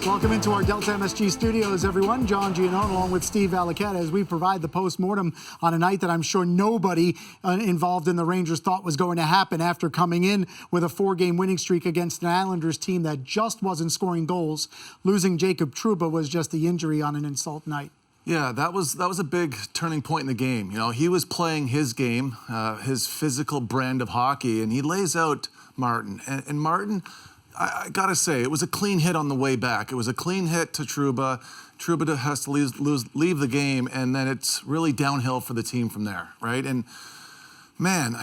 Welcome into our Delta MSG studios, everyone. John Giannone along with Steve Valiquette as we provide the post-mortem on a night that I'm sure nobody involved in the Rangers thought was going to happen after coming in with a 4-game winning streak against an Islanders team that just wasn't scoring goals. Losing Jacob Trouba was just the injury on an insult night. Yeah, that was a big turning point in the game. You know, he was playing his game, his physical brand of hockey, and he lays out Martin. And Martin, I gotta say, it was a clean hit on the way back. It was a clean hit to Trouba. Trouba has to leave the game, and then it's really downhill for the team from there, right? And man,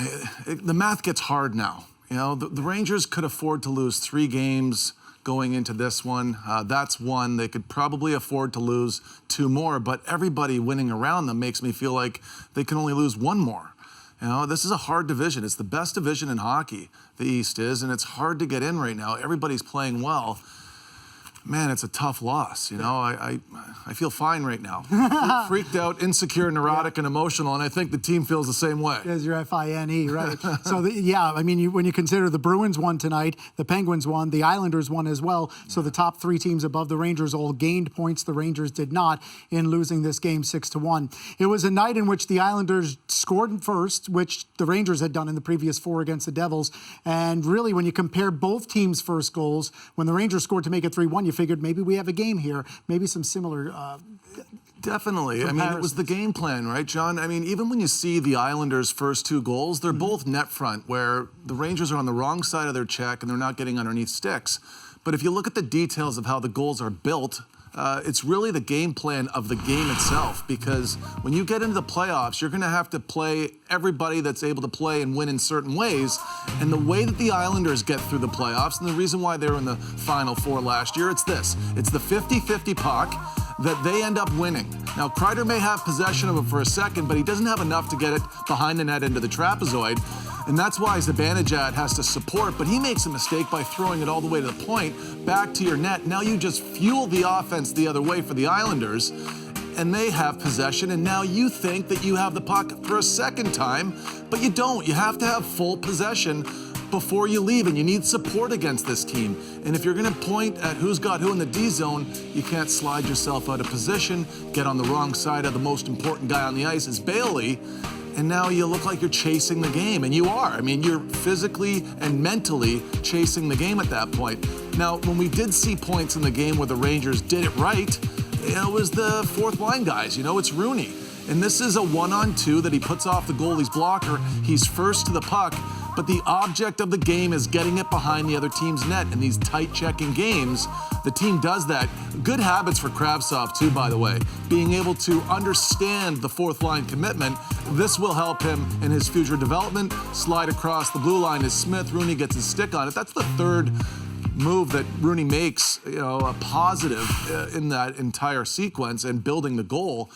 the math gets hard now. You know, the Rangers could afford to lose 3 games going into this one. That's one. They could probably afford to lose 2 more, but everybody winning around them makes me feel like they can only lose 1 more. You know, this is a hard division. It's the best division in hockey, the East is, and it's hard to get in right now. Everybody's playing well. Man, it's a tough loss. You know, I feel fine right now. Freaked out, insecure, neurotic, and emotional, and I think the team feels the same way. There's your FINE, right? So, yeah, I mean, when you consider the Bruins won tonight, the Penguins won, the Islanders won as well. So the top 3 teams above the Rangers all gained points. The Rangers did not in losing this game 6-1. It was a night in which the Islanders scored first, which the Rangers had done in the previous 4 against the Devils. And really, when you compare both teams' first goals, when the Rangers scored to make it 3-1, you figured maybe we have a game here, maybe some similar Definitely. I mean, it was the game plan, right, John? I mean, even when you see the Islanders' first 2 goals, they're both net front, where the Rangers are on the wrong side of their check and they're not getting underneath sticks. But if you look at the details of how the goals are built, it's really the game plan of the game itself, because when you get into the playoffs, you're going to have to play everybody that's able to play and win in certain ways. And the way that the Islanders get through the playoffs, and the reason why they were in the Final Four last year, it's this. It's the 50-50 puck that they end up winning. Now, Kreider may have possession of it for a second, but he doesn't have enough to get it behind the net into the trapezoid. And that's why Zibanejad has to support, but he makes a mistake by throwing it all the way to the point, back to your net. Now you just fuel the offense the other way for the Islanders, and they have possession, and now you think that you have the puck for a second time, but you don't. You have to have full possession before you leave, and you need support against this team. And if you're gonna point at who's got who in the D zone, you can't slide yourself out of position, get on the wrong side of the most important guy on the ice is Bailey, and now you look like you're chasing the game, and you are. I mean, you're physically and mentally chasing the game at that point. Now, when we did see points in the game where the Rangers did it right, it was the 4th line guys. You know, it's Rooney. And this is a 1-on-2 that he puts off the goalie's blocker. He's first to the puck, but the object of the game is getting it behind the other team's net. In these tight checking games, the team does that. Good habits for Kravtsov too, by the way. Being able to understand the 4th line commitment. This will help him in his future development. Slide across the blue line is Smith. Rooney gets his stick on it. That's the 3rd move that Rooney makes, you know, a positive in that entire sequence and building the goal.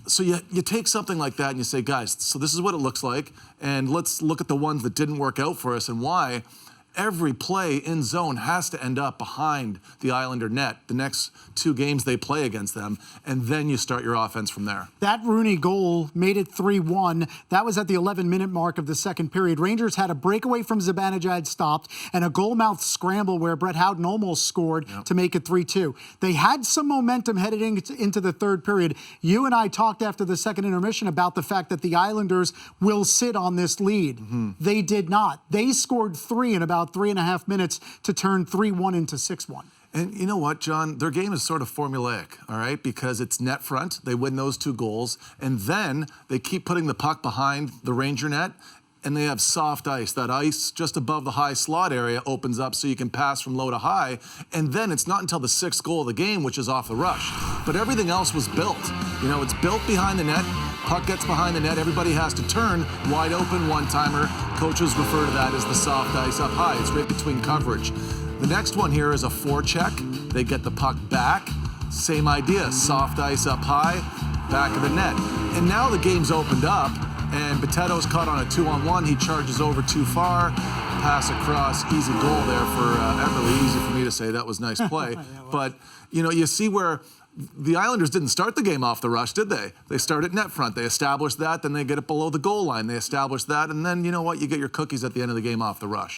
So you take something like that and you say, guys, so this is what it looks like, and let's look at the ones that didn't work out for us and why. Every play in zone has to end up behind the Islander net the next 2 games they play against them, and then you start your offense from there. That Rooney goal made it 3-1. That was at the 11-minute mark of the second period. Rangers had a breakaway from Zibanejad stopped and a goal-mouth scramble where Brett Howden almost scored to make it 3-2. They had some momentum headed into the 3rd period. You and I talked after the second intermission about the fact that the Islanders will sit on this lead. They did not. They scored 3 in about 3.5 minutes to turn 3-1 into 6-1. And you know what, John? Their game is sort of formulaic, all right? Because it's net front. They win those 2 goals. And then they keep putting the puck behind the Ranger net, and they have soft ice. That ice just above the high slot area opens up so you can pass from low to high. And then it's not until the 6th goal of the game, which is off the rush. But everything else was built. You know, it's built behind the net. Puck gets behind the net. Everybody has to turn. Wide open one-timer. Coaches refer to that as the soft ice up high. It's right between coverage. The next one here is a forecheck. They get the puck back. Same idea. Soft ice up high, back of the net. And now the game's opened up, and Botetto's caught on a 2-on-1. He charges over too far. Pass across. Easy goal there for Everly. Easy for me to say. That was nice play. But, you know, you see where the Islanders didn't start the game off the rush, did they? They started net front. They established that, then they get it below the goal line. They established that, and then, you know what? You get your cookies at the end of the game off the rush.